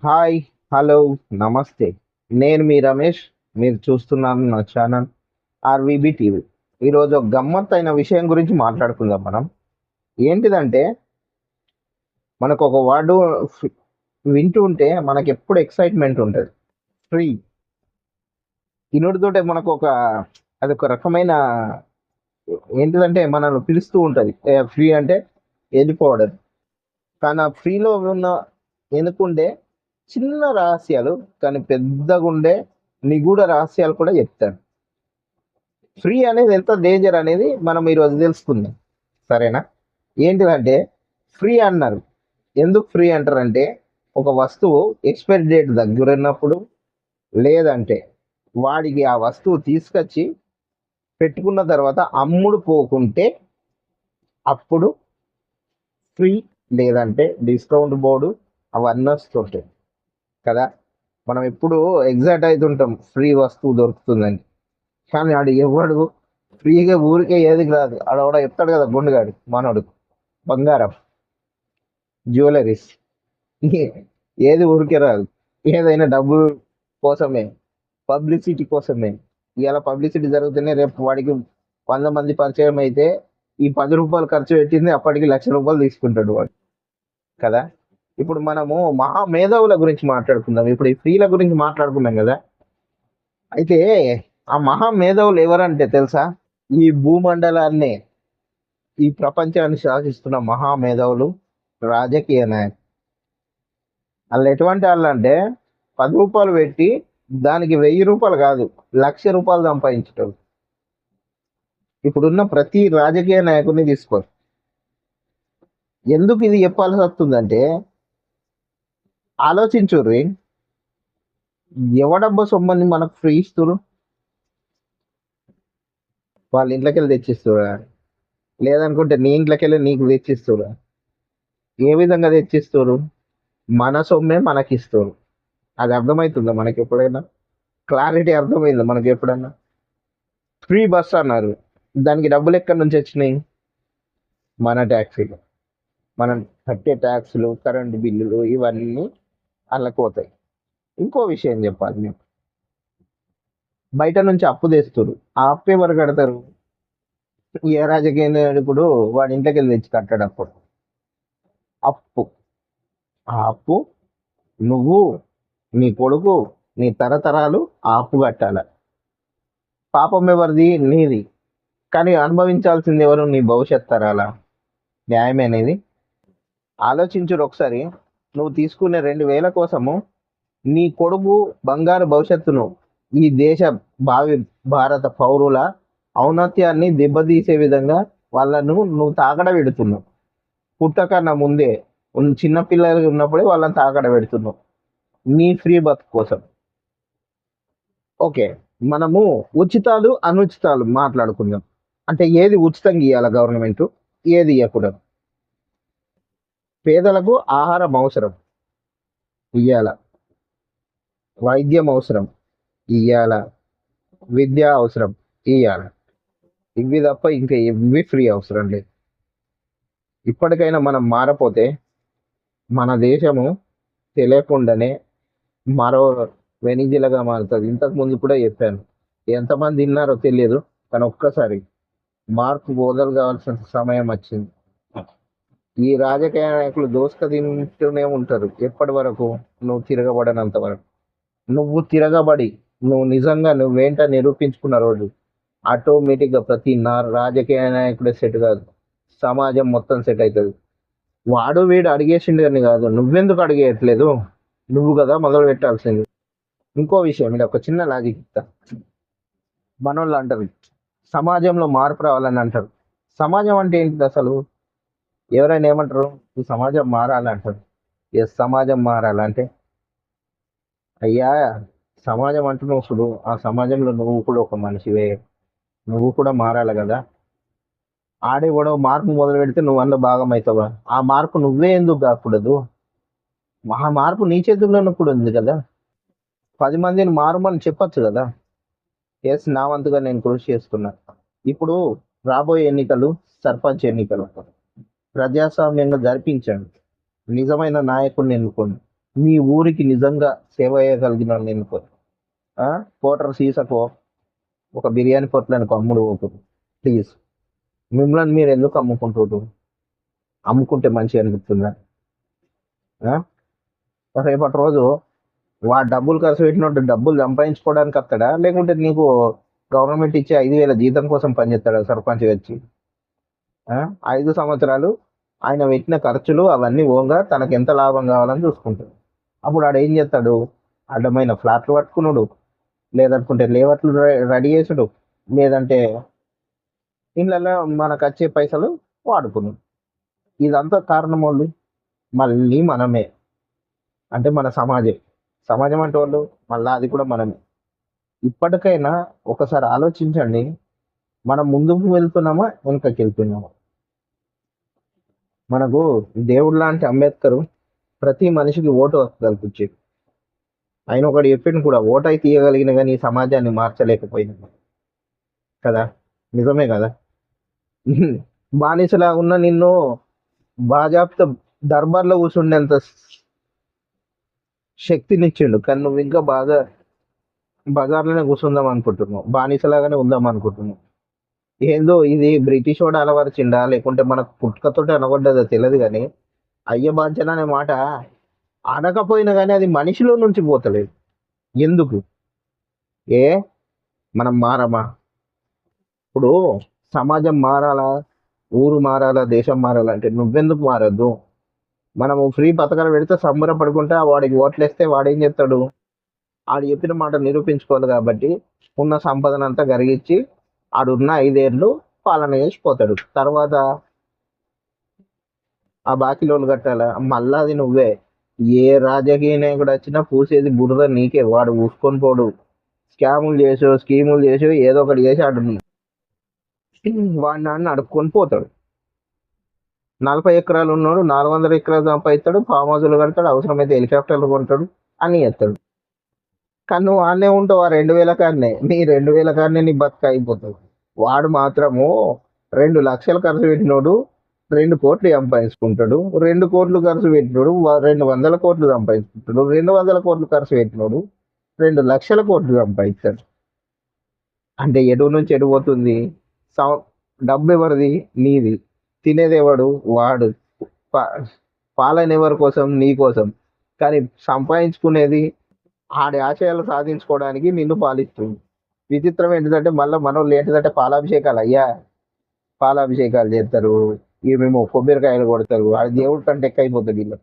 Hi, hello, నమస్తే. నేను మీ రమేష్. మీరు చూస్తున్నారు నా ఛానల్ ఆర్వీబీ టీవీ. ఈరోజు ఒక గమ్మత్తైన విషయం గురించి మాట్లాడుకుందాం మనం. ఏంటిదంటే, మనకు ఒక వర్డ్ వింటూ ఉంటే మనకు ఎప్పుడు ఎక్సైట్మెంట్ ఉంటుంది. ఫ్రీ. ఇనుడితోటే మనకు అదొక రకమైన ఏంటిదంటే మనల్ని పిలుస్తూ ఉంటుంది. ఫ్రీ అంటే వెళ్ళిపోవడం. కానీ ఆ ఫ్రీలో ఉన్న ఎనుకుండే చిన్న రహస్యాలు, కానీ పెద్దగుండే నిగూఢ రహస్యాలు కూడా చెప్తాను. ఫ్రీ అనేది ఎంత డేంజర్ అనేది మనం ఈరోజు తెలుసుకుందాం. సరేనా? ఏంటిదంటే, ఫ్రీ అన్నారు. ఎందుకు ఫ్రీ అంటారంటే, ఒక వస్తువు ఎక్స్పైరీ డేట్ దగ్గరున్నప్పుడు, లేదంటే వాడికి ఆ వస్తువు తీసుకొచ్చి పెట్టుకున్న తర్వాత అమ్ముడు పోకుంటే అప్పుడు ఫ్రీ, లేదంటే డిస్కౌంట్ బోర్డు అవన్నీ వస్తుంటాయి కదా. మనం ఎప్పుడు ఎగ్జైట్ అవుతుంటాం ఫ్రీ వస్తువు దొరుకుతుందని. కానీ ఆడు ఎవడు ఫ్రీగా ఊరికే ఏది రాదు. ఆడవడ చెప్తాడు కదా గుండుగాడు మనోడు, బంగారం, జ్యువెలరీస్, ఏది ఊరికే రాదు. ఏదైనా డబ్బు కోసమే, పబ్లిసిటీ కోసమే. ఇవాళ పబ్లిసిటీ జరుగుతూనే రేపు వాడికి 100 మంది పరిచయం అయితే ఈ 10 రూపాయలు ఖర్చు పెట్టింది అప్పటికి ₹1,00,000 తీసుకుంటాడు వాడు కదా. ఇప్పుడు మనము మహా మేధావుల గురించి మాట్లాడుకుందాం. ఇప్పుడు ఈ ఫ్రీల గురించి మాట్లాడుకున్నాం కదా. అయితే ఆ మహా మేధావులు ఎవరంటే తెలుసా? ఈ భూమండలాన్ని, ఈ ప్రపంచాన్ని శాసిస్తున్న మహా మేధావులు, రాజకీయ నాయకులు. వాళ్ళు ఎటువంటి వాళ్ళు అంటే, ₹10 పెట్టి దానికి ₹1000 కాదు, ₹1,00,000 సంపాదించటం. ఇప్పుడున్న ప్రతి రాజకీయ నాయకుడిని తీసుకో. ఎందుకు ఇది చెప్పాల్సి వస్తుందంటే, ఆలోచించుర్రి, ఎవడబ్బ సొమ్మని మనకు ఫ్రీ ఇస్తురు? వాళ్ళ ఇంట్లోకి వెళ్ళి తెచ్చిస్తురా? లేదనుకుంటే నీ ఇంట్లోకి వెళ్ళి నీకు తెచ్చిస్తురా? ఏ విధంగా తెచ్చిస్తారు? మన సొమ్మే మనకిస్తారు. అది అర్థమవుతుందా మనకి ఎప్పుడైనా? క్లారిటీ అర్థమైందా మనకి ఎప్పుడైనా? ఫ్రీ బస్ అన్నారు. దానికి డబ్బులు ఎక్కడి నుంచి వచ్చినాయి? మన ట్యాక్సీలు, మనం కట్టే ట్యాక్సులు, కరెంటు బిల్లులు, ఇవన్నీ అలా పోతాయి. ఇంకో విషయం చెప్పాలి నేను. బయట నుంచి అప్పు తెస్తారు. ఆ అప్పు ఎవరు కడతారు? ఏ రాజకీయ నాయకుడు వాడి ఇంట్లోకి వెళ్ళి తెచ్చి కట్టాడు అప్పుడు అప్పు. ఆ అప్పు నువ్వు, నీ కొడుకు, నీ తరతరాలు ఆ అప్పు కట్టాల. పాపం ఎవరిది? నీది. కానీ అనుభవించాల్సింది ఎవరు? నీ భవిష్యత్ తరాల. న్యాయం అనేది ఆలోచించుడు ఒకసారి. నువ్వు తీసుకునే 2,000 కోసము నీ కొడుకు బంగారు భవిష్యత్తును, ఈ దేశ భావి భారత పౌరుల ఔన్నత్యాన్ని దెబ్బతీసే విధంగా వాళ్ళను నువ్వు తాకడ పెడుతున్నావు. పుట్టకన్నా ముందే చిన్న పిల్లలు ఉన్నప్పుడే వాళ్ళని తాకడ పెడుతున్నావు నీ ఫ్రీ బత్ కోసం. ఓకే, మనము ఉచితాలు అనుచితాలు మాట్లాడుకుందాం. అంటే ఏది ఉచితంగా ఇవ్వాలి గవర్నమెంట్, ఏది ఇవ్వకూడదు. పేదలకు ఆహారం అవసరం, ఇయ్యాల. వైద్యం అవసరం, ఇయ్యాల. విద్య అవసరం, ఇయ్యాల. ఇవి తప్ప ఇంకా ఇవి ఫ్రీ అవసరం లేదు. ఇప్పటికైనా మనం మారపోతే మన దేశము తెలియకుండానే మరో వెనిజిలగా మారుతుంది. ఇంతకు ముందు కూడా చెప్పాను. ఎంతమంది విన్నారో తెలియదు, కానీ ఒక్కసారి మార్పు బోధలు కావాల్సిన సమయం వచ్చింది. ఈ రాజకీయ నాయకులు దోసుక తింటూనే ఉంటారు ఎప్పటి వరకు? నువ్వు తిరగబడనంత వరకు. నువ్వు తిరగబడి నువ్వు నిజంగా నువ్వేంటో నిరూపించుకున్న రోజు ఆటోమేటిక్గా ప్రతి రాజకీయ నాయకుడే సెట్ కాదు, సమాజం మొత్తం సెట్ అవుతుంది. వాడు వీడు అడిగేసిండు అని కాదు, నువ్వెందుకు అడిగేయట్లేదు? నువ్వు కదా మొదలు పెట్టాల్సింది. ఇంకో విషయం, ఇది ఒక చిన్న లాజిక్ ఇస్తా. మనోళ్ళు అంటారు సమాజంలో మార్పు రావాలని అంటారు. సమాజం అంటే ఏంటిది అసలు? ఎవరైనా ఏమంటారు? ఈ సమాజం మారాలంటారు. ఎస్, సమాజం మారాలంటే, అయ్యా, సమాజం అంటున్నావు చూడు, ఆ సమాజంలో నువ్వు కూడా ఒక మనిషివే. నువ్వు కూడా మారాలి కదా. ఆడేవాడో మార్పు మొదలు పెడితే నువ్వు అందులో భాగం అవుతావా? ఆ మార్పు నువ్వే ఎందుకు కాకూడదు? ఆ మార్పు నీ చేతుల్లోనూ కూడా ఉంది కదా. 10 మందిని మారమని చెప్పొచ్చు కదా. ఎస్, నా వంతుగా నేను కృషి చేస్తున్నా. ఇప్పుడు రాబోయే ఎన్నికలు, సర్పంచ్ ఎన్నికలు ప్రజాస్వామ్యంగా జరిపించండి. నిజమైన నాయకుడిని ఎన్నుకోండి. మీ ఊరికి నిజంగా సేవ చేయగలిగిన వాళ్ళు ఎన్నుకో. కోటర్ సీసకో ఒక బిర్యానీ పొట్లానికి అమ్ముడు పోతుంది. ప్లీజ్, మిమ్మల్ని మీరు ఎందుకు అమ్ముకుంటారు? అమ్ముకుంటే మంచి అనిపిస్తుందా? ఆ? రేపటి రోజు వాడు డబ్బులు ఖర్చు పెట్టినట్టు డబ్బులు సంపాదించుకోవడానికి వస్తాడా, లేకుంటే నీకు గవర్నమెంట్ ఇచ్చే 5,000 జీతం కోసం పనిచేస్తాడా సర్పంచ్ వచ్చి? 5 సంవత్సరాలు ఆయన పెట్టిన ఖర్చులు అవన్నీ పోగా తనకు ఎంత లాభం కావాలని చూసుకుంటాడు. అప్పుడు ఆడు ఏం చేస్తాడు? అడ్డమైన ఫ్లాట్లు పట్టుకున్నాడు, లేదనుకుంటే లేవట్లు రెడీ చేసుడు, లేదంటే ఇళ్ళల్లో మనకు వచ్చే పైసలు వాడుకున్నాడు. ఇదంతా కారణం వాళ్ళు మళ్ళీ మనమే, అంటే మన సమాజం. సమాజం అంటే వాళ్ళు మళ్ళీ అది కూడా మనమే. ఇప్పటికైనా ఒకసారి ఆలోచించండి, మనం ముందుకు వెళ్తున్నామా వెనుకకి వెళ్తున్నామా? మనకు దేవుడు లాంటి అంబేద్కర్ ప్రతి మనిషికి ఓటు హక్కు కల్పించాడు. ఆయన ఒకటి చెప్పిండు కూడా, ఓటు అయితే తీయగలిగిన కానీ ఈ సమాజాన్ని మార్చలేకపోయినా కదా. నిజమే కదా. బానిసలా ఉన్న నిన్ను బాజాప్త దర్బార్లో కూర్చుండేంత శక్తినిచ్చిండు, కానీ నువ్వు ఇంకా బాగా బజార్లోనే కూర్చుందాం అనుకుంటున్నావు, బానిసలాగానే ఉందాం అనుకుంటున్నావు. ఏందో ఇది బ్రిటిష్ వాడు అలవరిచిండా లేకుంటే మనకు పుట్టుకతోటి అనబడ్డదో తెలియదు, కానీ అయ్య బాంచన అనే మాట అనకపోయినా కానీ అది మనిషిలో నుంచి పోతలేదు. ఎందుకు? ఏ మనం మారమా? ఇప్పుడు సమాజం మారాలా, ఊరు మారాలా, దేశం మారాలంటే నువ్వెందుకు మారద్దు? మనము ఫ్రీ పథకాలు పెడితే సంబరపడుకుంటే వాడికి ఓట్లేస్తే వాడేం చేస్తాడు? ఆడు చెప్పిన మాట నిరూపించుకోవాలి కాబట్టి ఉన్న సంపదనంతా గరిగించి ఆడున్న 5 ఏళ్ళు పాలన చేసిపోతాడు. తర్వాత ఆ బాకీ లోన్లు కట్టాలా, మళ్ళా అది నువ్వే. ఏ రాజకీయ నాయకుడు వచ్చినా పూసేది బురద నీకే. వాడు పూసుకొని పోడు. స్కాములు చేసో స్కీములు చేసో ఏదో ఒకటి చేసి ఆడు వాడిని ఆడిని అడుక్కొని పోతాడు. 40 ఎకరాలు ఉన్నాడు 400 ఎకరాలు సంపాదిస్తాడు, ఫామ్ హౌస్లు కడతాడు, అవసరమైతే హెలికాప్టర్లు కొంటాడు, అన్ని చేస్తాడు. కానీ నువ్వు ఆడనే ఉంటావు ఆ 2,000 కాడనే. నీ 2,000 కాడనే నీ బతుక అయిపోతావు. వాడు మాత్రము 2 లక్షలు ఖర్చు పెట్టినోడు 2 కోట్లు సంపాదించుకుంటాడు, 2 కోట్లు ఖర్చు పెట్టినోడు 200 కోట్లు సంపాదించుకుంటాడు, 200 కోట్లు ఖర్చు పెట్టినోడు 2 లక్షల కోట్లు సంపాదిస్తాడు. అంటే ఎటు నుంచి ఎటు పోతుంది? డబ్బు ఎవరిది? నీది. తినేది ఎవడు? వాడు. పాలన ఎవరి కోసం? నీ కోసం. కానీ సంపాదించుకునేది ఆడి ఆశయాలు సాధించుకోవడానికి నిన్ను పాలిస్తుంది. విచిత్రం ఏంటిదంటే మళ్ళీ మనోళ్ళు ఏంటిదంటే పాలాభిషేకాలు, అయ్యా పాలాభిషేకాలు చేస్తారు, ఇవేమో కొబ్బరికాయలు కొడతారు, అది దేవుడి కంటే ఎక్కువ అయిపోతుంది వీళ్ళు.